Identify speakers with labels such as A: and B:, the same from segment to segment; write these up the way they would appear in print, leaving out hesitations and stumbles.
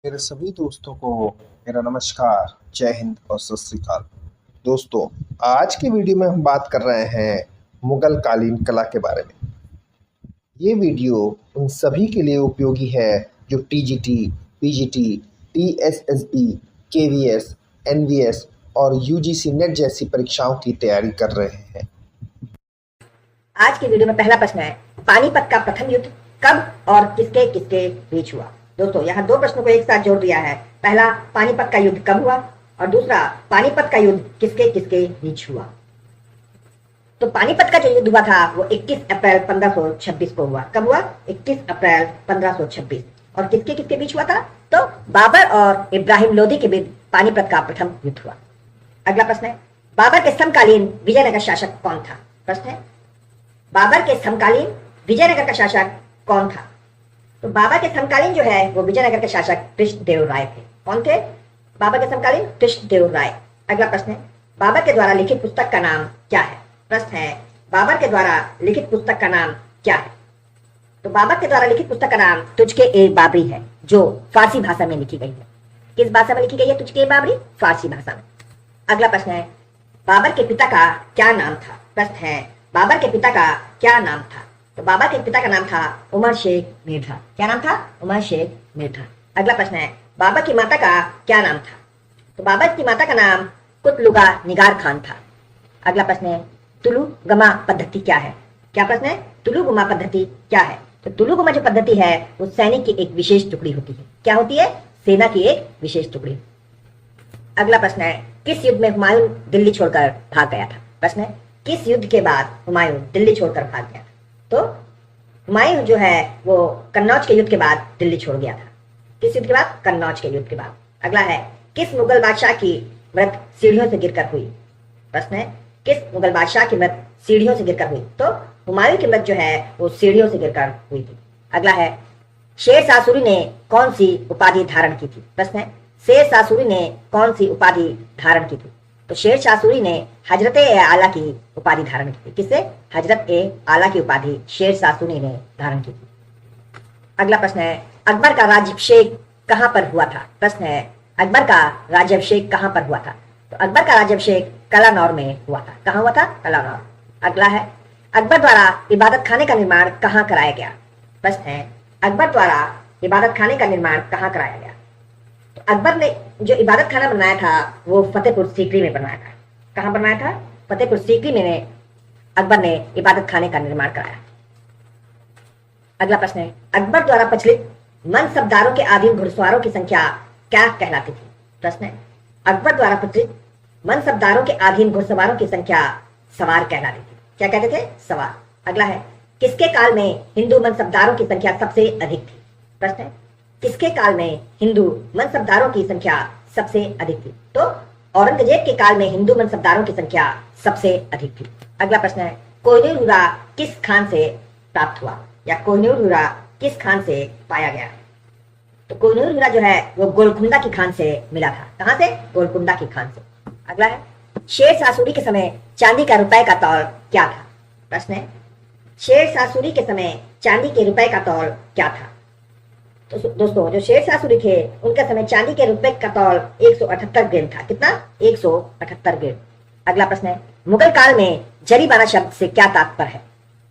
A: मेरे सभी दोस्तों को मेरा नमस्कार, जय हिंद और सत श्री अकाल। दोस्तों, आज के वीडियो में हम बात कर रहे हैं मुगल कालीन कला के बारे में। ये वीडियो उन सभी के लिए उपयोगी है जो टीजीटी, पीजीटी, टीएसएसबी, केवीएस, एनवीएस और यूजीसी नेट जैसी परीक्षाओं की तैयारी कर रहे हैं।
B: आज की वीडियो में पहला प्रश्न है, पानीपत का प्रथम युद्ध कब और किसके किसके बीच हुआ। दोस्तों, यहाँ दो प्रश्नों को एक साथ जोड़ दिया है। पहला, पानीपत का युद्ध कब हुआ, और दूसरा, पानीपत का युद्ध किसके किसके बीच हुआ। तो पानीपत का जो युद्ध हुआ था वो 21 अप्रैल 1526 को हुआ। कब हुआ? 21 अप्रैल 1526। और किसके किसके बीच हुआ था? तो बाबर और इब्राहिम लोदी के बीच पानीपत का प्रथम युद्ध हुआ। अगला प्रश्न है, बाबर के समकालीन विजयनगर शासक कौन था। प्रश्न है, बाबर के समकालीन विजयनगर का शासक कौन था। तो बाबर के समकालीन जो है वो विजयनगर के शासक कृष्णदेव राय थे। कौन थे? बाबर के समकालीन कृष्णदेव राय। अगला प्रश्न है, बाबर के द्वारा लिखित पुस्तक का नाम क्या है। प्रश्न है, बाबर के द्वारा लिखित पुस्तक का नाम क्या है। तो बाबर के द्वारा लिखित पुस्तक का नाम तुझके ए बाबरी है, जो फारसी भाषा में लिखी गई है। किस भाषा में लिखी गई है तुझके ए बाबरी? फारसी भाषा में। अगला प्रश्न है, बाबर के पिता का क्या नाम था। प्रश्न है, बाबर के पिता का क्या नाम था। तो बाबर के पिता का नाम था उमर शेख मिर्जा। क्या नाम था? उमर शेख मिर्जा। अगला प्रश्न है, बाबर की माता का क्या नाम था। तो बाबर की माता का नाम कुतलुगा निगार खान था। अगला प्रश्न है, तुलुगमा पद्धति क्या है। क्या प्रश्न है? तुलुगमा पद्धति क्या है। तो तुलुगमा जो पद्धति है वो सैनिक की एक विशेष टुकड़ी होती है। क्या होती है? सेना की एक विशेष टुकड़ी। अगला प्रश्न है, किस युद्ध में हुमायूं दिल्ली छोड़कर भाग गया था। प्रश्न है, किस युद्ध के बाद हुमायूं दिल्ली छोड़कर भाग गया था। तो हुमायूं जो है वो कन्नौज के युद्ध के बाद दिल्ली छोड़ गया था। किस युद्ध के बाद? कन्नौज के युद्ध के बाद। अगला है, किस मुगल बादशाह की मृत सीढ़ियों से गिरकर हुई। प्रश्न है, किस मुगल बादशाह की मृत सीढ़ियों से गिरकर हुई। तो हुमायूं की मृत जो है वो सीढ़ियों से गिरकर हुई थी। अगला है, शेर शाह सूरी ने कौन सी उपाधि धारण की थी। प्रश्न है, शेर शाह सूरी ने कौन सी उपाधि धारण की थी। तो शेर शाह सूरी ने हजरत ए आला की उपाधि धारण की थी। किससे? हजरत ए आला की उपाधि शेर शाह सूरी ने धारण की थी। अगला प्रश्न है, अकबर का राज्याभिषेक कहां पर हुआ था। प्रश्न है, अकबर का राज्याभिषेक कहां पर हुआ था। तो अकबर का राज्याभिषेक कलानौर में हुआ था। कहां हुआ था? कलानौर। अगला है, अकबर द्वारा इबादत खाने का निर्माण कहां कराया गया। प्रश्न है, अकबर द्वारा इबादत खाने का निर्माण कहां कराया गया। तो अकबर ने जो इबादत खाना बनाया था वो फतेहपुर सीकरी में बनाया था। कहां बनाया था? फतेहपुर सीकरी में अकबर ने इबादत खाने का निर्माण कराया। अगला प्रश्न है, अकबर द्वारा प्रचलित मनसबदारों के अधीन घुड़सवारों की संख्या क्या कहलाती थी। प्रश्न है, अकबर द्वारा प्रचलित मनसबदारों के अधीन घुड़सवारों की संख्या सवार कहलाती थी। क्या कहते थे? सवार। अगला है, किसके काल में हिंदू मनसबदारों की संख्या सबसे अधिक थी। प्रश्न है, किसके काल में हिंदू मनसबदारों की संख्या सबसे अधिक थी। तो औरंगजेब के काल में हिंदू मनसबदारों की संख्या सबसे अधिक थी। अगला प्रश्न है, कोहिनूर हीरा किस खान से प्राप्त हुआ, या कोहिनूर हीरा किस खान से पाया गया। तो कोहिनूर हीरा जो है वो गोलकुंडा की खान से मिला था। कहां से? गोलकुंडा की खान से। अगला है, शेर शाह सूरी के समय चांदी का रुपए का तौल क्या था। प्रश्न है, शेर शाह सूरी के समय चांदी के रुपए का तौल क्या था। तो दोस्तों, जो शेर शाह सूरी थे उनका समय चांदी के रुपए का तौल 178 ग्राम था। कितना? 178 ग्राम। अगला प्रश्न है, मुगल काल में जरीबाना शब्द से क्या तात्पर्य है।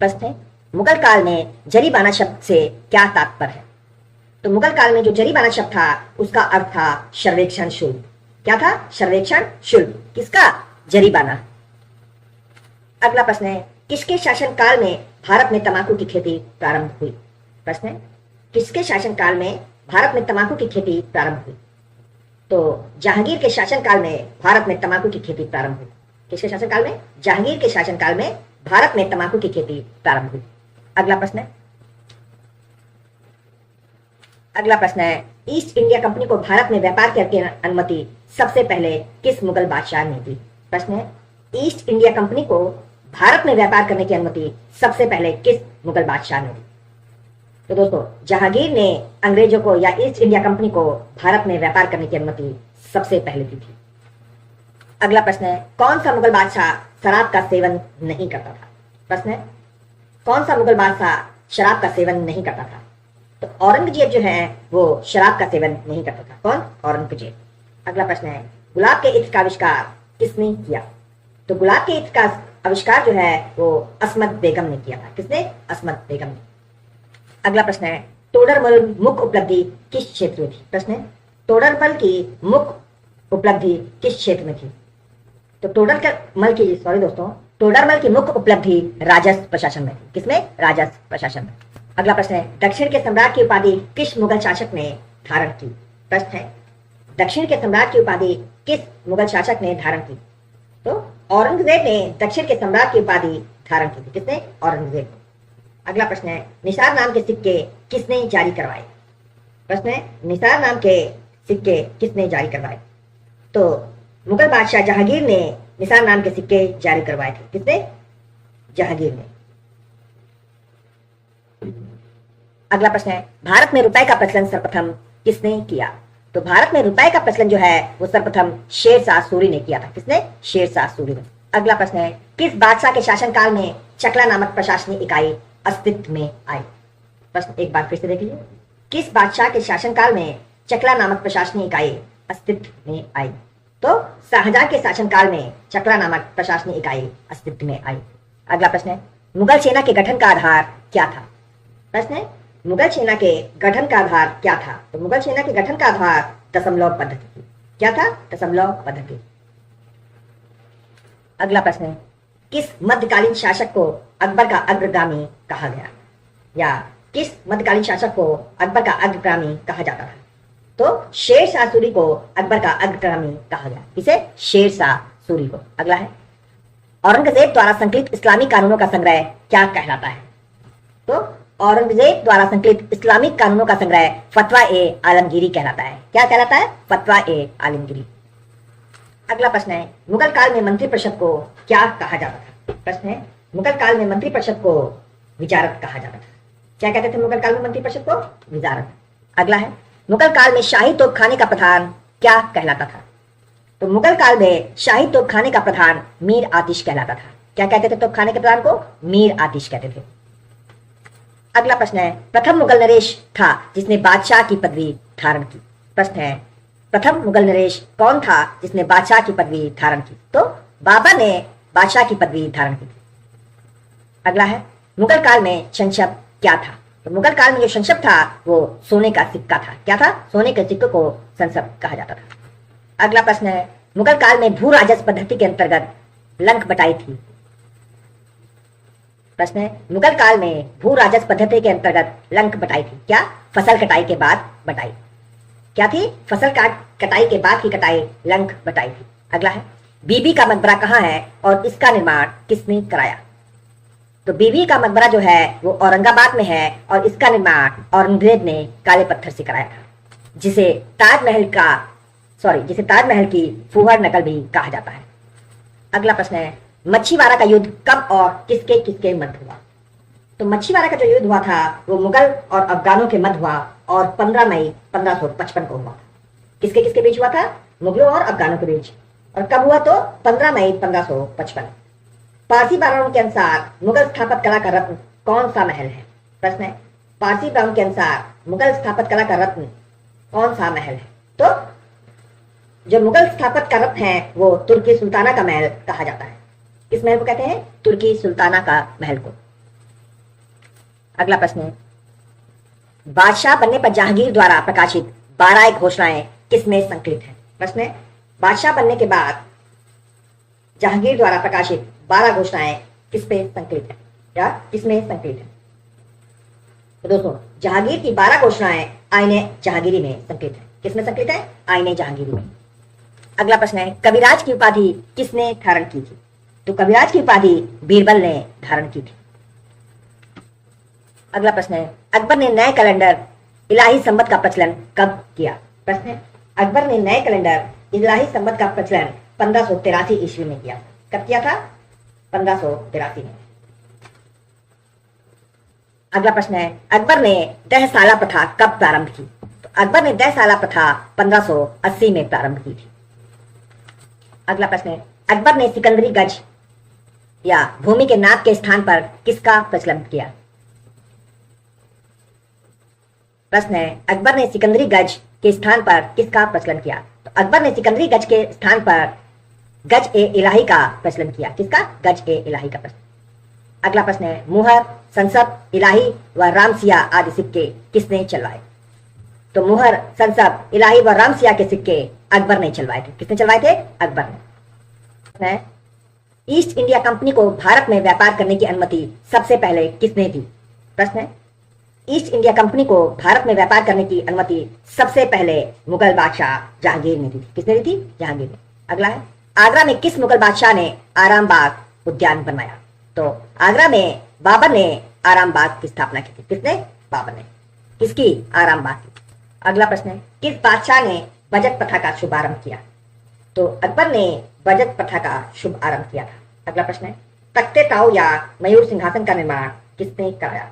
B: प्रश्न है, मुगल काल में जरीबाना शब्द से क्या तात्पर्य है। तो मुगल काल में जो जरीबाना शब्द था उसका अर्थ था सर्वेक्षण शुल्क। क्या था? सर्वेक्षण शुल्क। किसका? जरीबाना। अगला प्रश्न है, किसके शासन काल में भारत में तंबाकू की खेती प्रारंभ हुई। प्रश्न है, किसके शासन काल में भारत में तंबाकू की खेती प्रारंभ हुई। तो जहांगीर के शासन काल में भारत में तंबाकू की खेती प्रारंभ हुई। किसके शासन काल में? जहांगीर के शासन काल में भारत में तंबाकू की खेती प्रारंभ हुई। अगला प्रश्न है, ईस्ट इंडिया कंपनी को भारत में व्यापार करने की अनुमति सबसे पहले किस मुगल बादशाह ने दी। प्रश्न है, ईस्ट इंडिया कंपनी को भारत में व्यापार करने की अनुमति सबसे पहले किस मुगल बादशाह ने दी। तो दोस्तों, जहांगीर ने अंग्रेजों को या ईस्ट इंडिया कंपनी को भारत में व्यापार करने की अनुमति सबसे पहले दी थी। अगला प्रश्न है, कौन सा मुगल बादशाह शराब का सेवन नहीं करता था। प्रश्न है, कौन सा मुगल बादशाह शराब का सेवन नहीं करता था। तो औरंगजेब जो है वो शराब का सेवन नहीं करता था। कौन? औरंगजेब। अगला प्रश्न है, गुलाब के इत्र का आविष्कार किसने किया? तो गुलाब के इत्र का आविष्कार जो है वो अस्मत बेगम ने किया था। किसने? अस्मत बेगम ने। अगला प्रश्न है, टोडरमल मुख्य उपलब्धि किस क्षेत्र में थी? प्रश्न है, टोडरमल की मुख्य उपलब्धि किस क्षेत्र में थी? तो टोडरमल की मुख्य उपलब्धि राजस्व प्रशासन में थी। किसमें? राजस्व प्रशासन में। अगला प्रश्न है, दक्षिण के सम्राट की उपाधि किस मुगल शासक ने धारण की? प्रश्न है, दक्षिण के सम्राट की उपाधि किस मुगल शासक ने धारण की? तो औरंगजेब ने दक्षिण के सम्राट की उपाधि धारण की थी। किसने? औरंगजेब ने। अगला प्रश्न है, निसार नाम के सिक्के किसने जारी करवाए? प्रश्न है, निसार नाम के सिक्के किसने जारी करवाए? तो मुगल बादशाह जहांगीर ने निसार नाम के सिक्के जारी करवाए थे। किसने? जहांगीर ने। अगला प्रश्न है, भारत में रुपए का प्रचलन सर्वप्रथम किसने किया? तो भारत में रुपए का प्रचलन जो है वो सर्वप्रथम शेरशाह सूरी ने किया था। किसने? शेरशाह सूरी ने। अगला प्रश्न है, किस बादशाह के शासनकाल में चकला नामक प्रशासनिक इकाई अस्तित्व में आई? प्रश्न एक बार फिर से देख लीजिए, किस बादशाह के शासनकाल में चकला नामक प्रशासनिक इकाई अस्तित्व में आई? तो शाहजहां के शासनकाल में चकला नामक प्रशासनिक इकाई अस्तित्व में आई। अगला प्रश्न है, मुगल सेना के गठन का आधार क्या था? प्रश्न है, मुगल सेना के गठन का आधार क्या था? तो मुगल सेना के गठन का आधार दशमलव पद्धति थी। क्या था? दशमलव पद्धति। अगला प्रश्न है, किस मध्यकालीन शासक को अकबर का अग्रगामी कहा गया? या किस मध्यकालीन शासक को अकबर का अग्रगामी कहा जाता था? तो शेरशाह सूरी को अकबर का अग्रगामी कहा गया। किसे? शेरशाह सूरी को। अगला है, औरंगजेब द्वारा संकलित इस्लामी कानूनों का संग्रह क्या कहलाता है? तो औरंगजेब द्वारा संकलित इस्लामिक कानूनों का संग्रह फतवा ए आलमगीरी कहलाता है। क्या कहलाता है? फतवा ए आलमगीरी। अगला प्रश्न है, मुगल काल में मंत्रिपरिषद को क्या कहा जाता था? प्रश्न है, मुगल काल में मंत्रिपरिषद को विजारत कहा जाता था। क्या कहते थे मुगल काल में मंत्रिपरिषद को? विजारत। अगला है, मुगल काल में शाही तोपखाने का प्रधान क्या कहलाता था? तो मुगल काल में शाही तोपखाने का प्रधान मीर आतिश कहलाता था। क्या कहते थे तोपखाने के प्रधान को? मीर आतिश कहते थे। अगला प्रश्न है, प्रथम मुगल नरेश था जिसने बादशाह की पदवी धारण की? प्रश्न है, प्रथम मुगल नरेश कौन था जिसने बादशाह की पदवी धारण की? तो बाबर ने बादशाह की पदवी धारण की। अगला है, मुगल काल में संशप क्या था? तो मुगल काल में जो संशप था वो सोने का सिक्का था। क्या था? सोने के सिक्के को संशप कहा जाता था। अगला प्रश्न है, मुगल काल में भू राजस्व पद्धति के अंतर्गत लंक बटाई थी? प्रश्न है, मुगल काल में भू राजस्व पद्धति के अंतर्गत लंक बटाई थी। क्या? फसल कटाई के बाद बटाई। क्या थी? फसल कटाई के बाद की कटाई लंक बटाई थी। अगला है, बीबी का मकबरा कहाँ है और इसका निर्माण किसने कराया? तो बीबी का मकबरा जो है वो औरंगाबाद में है और इसका निर्माण औरंगजेब ने काले पत्थर से कराया था, जिसे ताजमहल की फुहर नकल भी कहा जाता है। अगला प्रश्न है, मच्छीवाड़ा का युद्ध कब और किसके किसके मध्य हुआ? तो मच्छीवाड़ा का जो युद्ध हुआ था वो मुगल और अफगानों के मध्य हुआ और 15 मई 1555 को हुआ। किसके किसके बीच हुआ था? मुगलों और अफगानों के बीच। और कब हुआ? तो 15 मई 1555। पारसी ब्राह्मणों के अनुसार मुगल स्थापत कला का रत्न कौन सा महल है? प्रश्न है, पारसी ब्राह्मण के अनुसार मुगल स्थापत कला का रत्न कौन सा महल है? तो जो मुगल स्थापत का रत्न है वो तुर्की सुल्ताना का महल कहा जाता है। किस महल को कहते हैं? तुर्की सुल्ताना का महल को। अगला प्रश्न है, बादशाह बनने पर जहांगीर द्वारा प्रकाशित 12 घोषणाएं किसमें संकलित है? प्रश्न है, बादशाह बनने के बाद जहांगीर द्वारा प्रकाशित 12 घोषणाएं किस पे संकलित है या किसमें संकलित है? तो दोस्तों, जहांगीर की 12 घोषणाएं आईने जहांगीरी में संकलित है। किसमें संकलित है? आईने जहांगीरी में। अगला प्रश्न है, कविराज की उपाधि किसने धारण की थी? तो कविराज की उपाधि बीरबल ने धारण की थी। अगला प्रश्न है, अकबर ने नए कैलेंडर इलाही संवत का प्रचलन कब किया? प्रश्न है, अकबर ने नए कैलेंडर इलाही संवत का प्रचलन 1583 ईस्वी में किया। कब किया था? 1583 में। अगला प्रश्न है, अकबर ने दहसाला प्रथा कब प्रारंभ की? तो अकबर ने दहसाला प्रथा 1580 में प्रारंभ की थी। अगला प्रश्न है, अकबर ने सिकंदरी गज या भूमि के नाप के स्थान पर किसका प्रचलन किया? प्रश्न है अकबर ने सिकंदरी गज के स्थान पर किसका प्रचलन किया? तो अकबर ने सिकंदरी गज के स्थान पर गज ए इलाही का प्रचलन किया। किसका? गज ए इलाही का प्रचलन। अगला प्रश्न है मुहर, संसब, इलाही व रामसिया आदि सिक्के किसने चलवाए? तो मुहर, संसब, इलाही व रामसिया के सिक्के अकबर ने चलवाए थे। किसने चलवाए थे? अकबर ने। प्रश्न है ईस्ट इंडिया कंपनी को भारत में व्यापार करने की अनुमति सबसे पहले किसने दी? प्रश्न है ईस्ट इंडिया कंपनी को भारत में व्यापार करने की अनुमति सबसे पहले मुगल बादशाह जहांगीर ने दी थी। किसने दी थी? जहांगीर ने। अगला है आगरा में किस मुगल बादशाह ने आराम बाग उद्यान बनवाया? तो आगरा में बाबर ने आराम बाग की स्थापना की थी। किसने? बाबर ने। किसकी? आराम बाग की। अगला प्रश्न है किस बादशाह ने बजट प्रथा का शुभारंभ किया? तो अकबर ने बजट प्रथा का शुभ आरंभ किया था। अगला प्रश्न है तख्ते ताऊ या मयूर सिंहासन का निर्माण किसने कराया?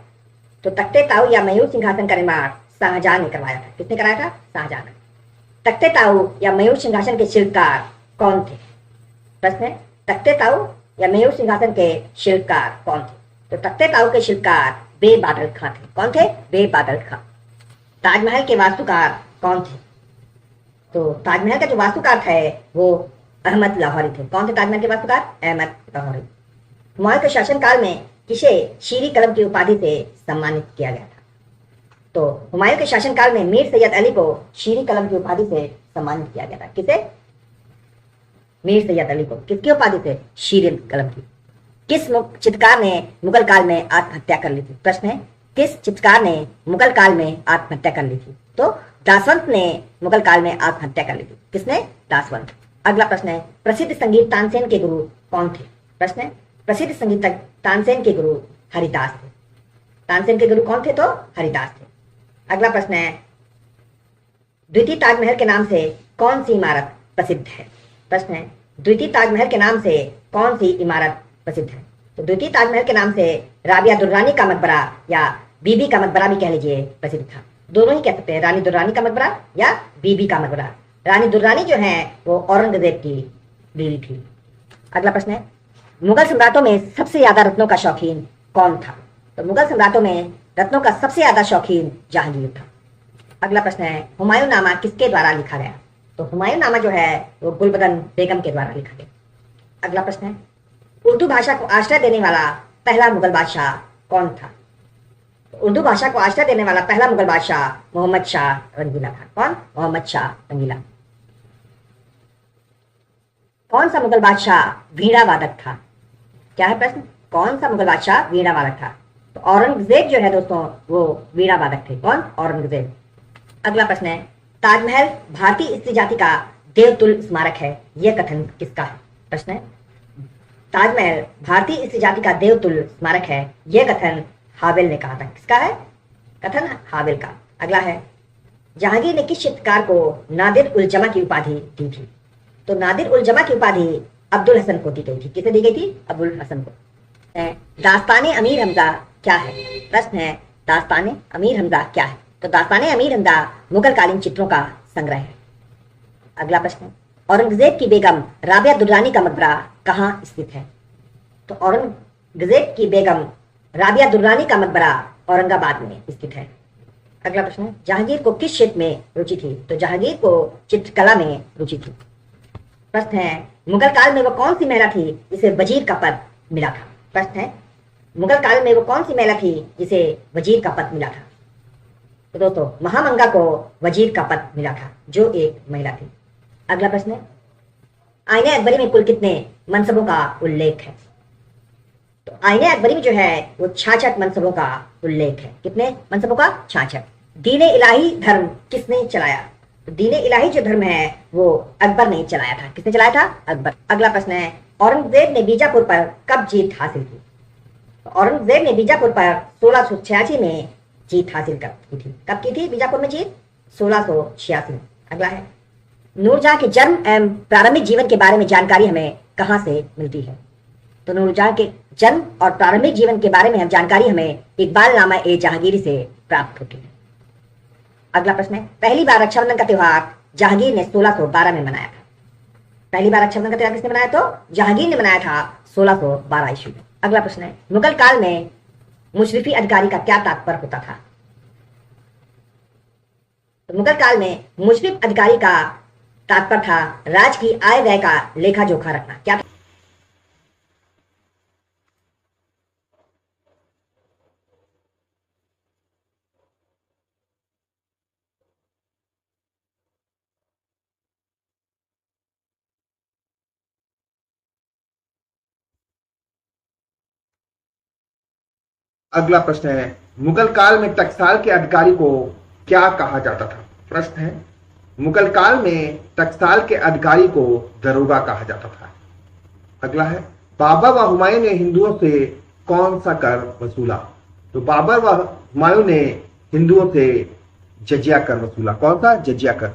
B: तो तख्ते ताऊ या मयूर सिंहासन का निर्माण शाहजहां ने करवाया था। किसने कराया था? शाहजहां ने। तख्ते ताऊ या मयूर सिंहासन के शिल्पकार कौन थे? प्रश्न है तख्ते ताऊ या मयूर सिंहासन के शिल्पकार कौन थे? तो तख्ते ताऊ के शिल्पकार बेबादल खां थे। कौन थे? बेबादल खां। ताजमहल के वास्तुकार कौन थे? तो ताजमहल का जो वास्तुकार थे वो अहमद लाहौरी थे। कौन थे ताजमहल के वास्तुकार? अहमद लाहौरी। हुमायूं के शासनकाल में किसे शीरी कलम की उपाधि से सम्मानित किया गया था? तो हुमायूं के शासनकाल में मीर सैयद अली को शीरी कलम की उपाधि से सम्मानित किया गया था। किसे? मीर सैयद अली को। किसकी उपाधि से? शीरी कलम की। किस चित्रकार ने मुगल काल में आत्महत्या कर ली थी? प्रश्न है किस चित्रकार ने मुगल काल में आत्महत्या कर ली थी? तो दासवंत ने मुगल काल में आत्महत्या कर ली थी। किसने? दासवंत। अगला प्रश्न है प्रसिद्ध संगीत तानसेन के गुरु कौन थे? प्रश्न है प्रसिद्ध संगीत तानसेन के गुरु हरिदास थे। तानसेन के गुरु कौन थे? तो हरिदास थे। अगला प्रश्न है द्वितीय ताजमहल के नाम से कौन सी इमारत प्रसिद्ध है? प्रश्न है द्वितीय ताजमहल के नाम से कौन सी इमारत प्रसिद्ध है? तो द्वितीय ताजमहल के नाम से राबिया दुर्रानी का मकबरा या बीबी का मकबरा भी कह लीजिए प्रसिद्ध था। दोनों ही कह सकते हैं, रानी दुर्रानी का मकबरा या बीबी का मकबरा। रानी दुर्रानी जो है वो औरंगजेब की बीवी थी। अगला प्रश्न है मुगल सम्राटों में सबसे ज्यादा रत्नों का शौकीन कौन था? तो मुगल सम्राटों में रत्नों का सबसे ज्यादा शौकीन जहांगीर था। अगला प्रश्न है हुमायूं नामा किसके द्वारा लिखा गया? तो हुमायूं नामा जो है वो गुलबदन बेगम के द्वारा लिखा गया। अगला प्रश्न है उर्दू भाषा को आश्रय देने वाला पहला मुगल बादशाह कौन था? तो उर्दू भाषा को आश्रय देने वाला पहला मुगल बादशाह मोहम्मद शाह रंगीला था। कौन? मोहम्मद शाह रंगीला। कौन सा मुगल बादशाह वीणा वादक था? क्या है प्रश्न? कौन सा मुगल बादशाह वीणा वादक था? तो औरंगजेब जो है दोस्तों वो वीणा वादक थे। कौन? औरंगजेब। अगला प्रश्न है ताजमहल भारतीय स्त्री जाति का देवतुल्य स्मारक है, यह कथन किसका है? प्रश्न है ताजमहल भारतीय स्त्री जाति का देवतुल्य स्मारक है, यह कथन हावेल ने कहा था। किसका है कथन? हावेल का। अगला है जहांगीर ने किस चित्रकार को नादिर उल जमा की उपाधि दी थी? तो नादिर उल जमा की उपाधि अब्दुल हसन को दी गई थी। किसे दी गई थी? अब्दुल हसन को। दास्ताने अमीर हमजा क्या है? प्रश्न है दास्ताने अमीर हमजा क्या है? तो दास्ताने अमीर हमजा मुगल कालीन चित्रों का संग्रह है। अगला प्रश्न है औरंगजेब की बेगम राबिया दुर्रानी का मकबरा कहाँ स्थित है? तो औरंगजेब की बेगम राबिया दुर्रानी का मकबरा औरंगाबाद में स्थित है। अगला प्रश्न है जहांगीर को किस क्षेत्र में रुचि थी? तो जहांगीर को चित्रकला में रुचि थी। प्रश्न है मुगल काल में वो कौन सी महिला थी जिसे वजीर का पद मिला था? प्रश्न है मुगल काल में वो कौन सी महिला थी जिसे वजीर का पद मिला था? तो दोस्तों महामंगा को वजीर का पद मिला था जो एक महिला थी। अगला प्रश्न है आईने अकबरी में कुल कितने मनसबों का उल्लेख है? तो आईने अकबरी में जो है वो 66 मनसबों का उल्लेख है। कितने मनसबों का? 66। दीने इलाही धर्म किसने चलाया? तो दीने इलाही जो धर्म है वो अकबर ने चलाया था। किसने चलाया था? अकबर। अगला प्रश्न है औरंगजेब ने बीजापुर पर कब जीत हासिल की? तो औरंगजेब ने बीजापुर पर 1686 में जीत हासिल की थी। कब की थी बीजापुर में जीत? 1686 में। अगला है नूरजहां के जन्म एवं प्रारंभिक जीवन के बारे में जानकारी हमें कहां से मिलती है? तो नूरजहां के जन्म और प्रारंभिक जीवन के बारे में हम जानकारी हमें इकबालनामा ए जहांगीरी से प्राप्त होती है। अगला प्रश्न है पहली बार रक्षाबंधन का त्योहार जहांगीर ने 1612 में मनाया था। पहली बार रक्षाबंधन का त्योहार किसने मनाया? तो जहांगीर ने मनाया था 1612 ईस्वी में। अगला प्रश्न है मुगल काल में मुशर्रफी अधिकारी का क्या तात्पर्य होता था? तो मुगल काल में मुशरिफ अधिकारी का तात्पर्य था राज की आय व्यय का लेखा जोखा रखना। क्या
A: अगला प्रश्न है, मुगल काल में टकसाल के अधिकारी को क्या कहा जाता था? प्रश्न है, मुगल काल में टकसाल के अधिकारी को दरोगा कहा जाता था। अगला है, बाबर व हुमायूं ने हिंदुओं से कौन सा कर वसूला? तो बाबर व हुमायूं ने हिंदुओं से जजिया कर वसूला। कौन सा? जजिया कर।